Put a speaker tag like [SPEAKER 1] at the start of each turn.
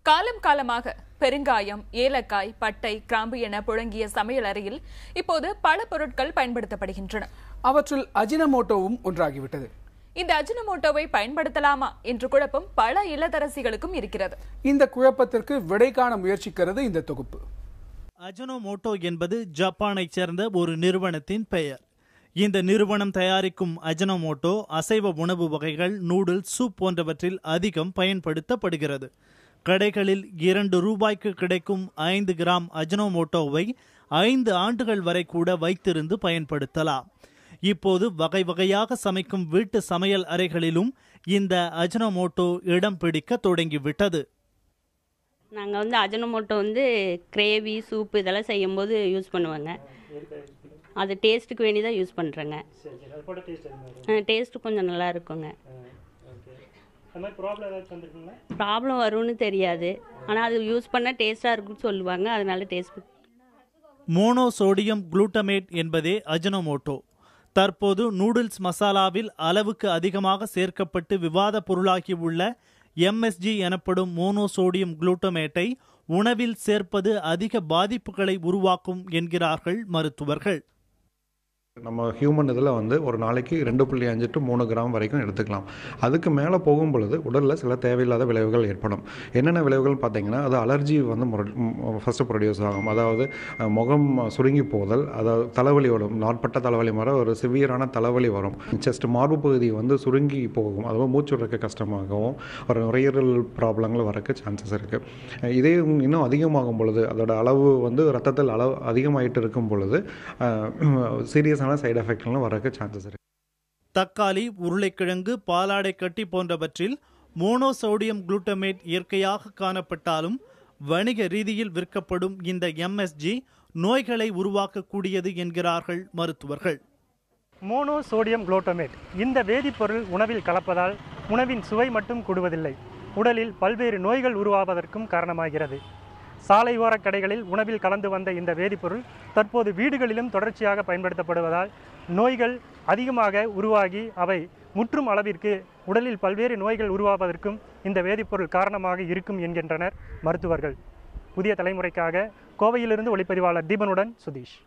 [SPEAKER 1] காலம் காலமாக பெருங்காயம், ஏலக்காய், பட்டை, கிராம்பு என புழங்கிய சமையல் அறையில் இப்போது பல பொருட்கள் பயன்படுத்தப்படுகின்றன.
[SPEAKER 2] அவற்றில் அஜினமோட்டோவும் ஒன்றாகிவிட்டது.
[SPEAKER 1] இந்த அஜினமோட்டோவை பயன்படுத்தலாமா என்ற குழப்பம் பல இல்லத்தரசிகளுக்கும் இருக்கிறது.
[SPEAKER 2] இந்த குழப்பத்திற்கு விடை காண முயற்சிக்கிறது இந்த தொகுப்பு.
[SPEAKER 3] அஜினோமோட்டோ என்பது ஜப்பானைச் சேர்ந்த ஒரு நிறுவனத்தின் பெயர். இந்த நிறுவனம் தயாரிக்கும் அஜினோமோட்டோ அசைவ உணவு வகைகள், நூடுல்ஸ், சூப் போன்றவற்றில் அதிகம் பயன்படுத்தப்படுகிறது. கடைகளில் 2 ரூபாய்க்கு கிடைக்கும் 5 கிராம் அஜினோமோட்டோவை 5 ஆண்டுகள் வரை கூட வைத்திருந்து பயன்படுத்தலாம். இப்போது வகை வகையாக சமைக்கும் வீட்டு சமையல் அறைகளிலும் இந்த அஜினோமோட்டோ இடம் பிடிக்க தொடங்கிவிட்டது.
[SPEAKER 4] நாங்கள் அஜினோமோட்டோ கிரேவி, சூப்பு இதெல்லாம் செய்யும்போது யூஸ் பண்ணுவாங்க. அது டேஸ்ட்டுக்கு வேண்டி தான் யூஸ் பண்ணுறேங்க. டேஸ்ட்டு கொஞ்சம் நல்லா இருக்குங்க. ப்ராப்ளம் வரும்னு தெரியாது, ஆனால் அது யூஸ் பண்ண டேஸ்டாக இருக்குன்னு சொல்லுவாங்க. அதனால டேஸ்ட்.
[SPEAKER 3] மோனோசோடியம் குளூட்டமேட் என்பதே அஜினோமோட்டோ. தற்போது நூடுல்ஸ் மசாலாவில் அளவுக்கு அதிகமாக சேர்க்கப்பட்டு விவாத பொருளாகியுள்ள MSG எனப்படும் மோனோசோடியம் குளூட்டமேட்டை உணவில் சேர்ப்பது அதிக பாதிப்புகளை உருவாக்கும் என்கிறார்கள் மருத்துவர்கள்.
[SPEAKER 5] நம்ம ஹியூமன் இதில் ஒரு நாளைக்கு 2.5 to 3 கிராம் வரைக்கும் எடுத்துக்கலாம். அதுக்கு மேலே போகும் பொழுது உடலில் சில தேவையில்லாத விளைவுகள் ஏற்படும். என்னென்ன விளைவுகள் பார்த்தீங்கன்னா, அது அலர்ஜி ஃபஸ்ட்டு ப்ரொடியூஸ் ஆகும். அதாவது முகம் சுருங்கி போதல், அதாவது தலைவலி வரும், நாட்பட்ட தலைவலி மாதிரி ஒரு சிவியரான தலைவலி வரும். செஸ்ட் மார்பு பகுதி சுருங்கி போகும், அதாவது மூச்சு விடுறதுக்கு கஷ்டமாகவும் ஒரு நுரையீரல் ப்ராப்ளங்கள் வரக்கு சான்சஸ் இருக்குது. இதே இன்னும் அதிகமாகும் பொழுது, அதோட அளவு ரத்தத்தில் அளவு அதிகமாகிட்டு இருக்கும் பொழுது சீரியஸான சைடு எஃபெக்ட்லாம் வரக்கு சான்சஸ் இருக்கு.
[SPEAKER 3] தக்காளி, உருளைக்கிழங்கு, பாலாடை கட்டி போன்றவற்றில் மோனோசோடியம் குளூட்டமேட் இயற்கையாக காணப்பட்டாலும் வணிக ரீதியில் விற்கப்படும் இந்த MSG நோய்களை உருவாக்கக்கூடியது என்கிறார்கள் மருத்துவர்கள்.
[SPEAKER 6] மோனோசோடியம் குளூட்டமேட் இந்த வேதிப்பொருள் உணவில் கலப்பதால் உணவின் சுவை மட்டும் கூடுவதில்லை, உடலில் பல்வேறு நோய்கள் உருவாவதற்கும் காரணமாகிறது. சாலை ஓர கடைகளில் உணவில் கலந்து வந்த இந்த வேதிப்பொருள் தற்போது வீடுகளிலும் தொடர்ச்சியாக பயன்படுத்தப்படுவதால் நோய்கள் அதிகமாக உருவாகி அவை முற்றும் அளவிற்கு உடலில் பல்வேறு நோய்கள் உருவாவதற்கும் இந்த வேதிப்பொருள் காரணமாக இருக்கும் என்கின்றனர் மருத்துவர்கள். புதிய தலைமுறைக்காக கோவையிலிருந்து ஒளிப்பதிவாளர் தீபனுடன் சுதீஷ்.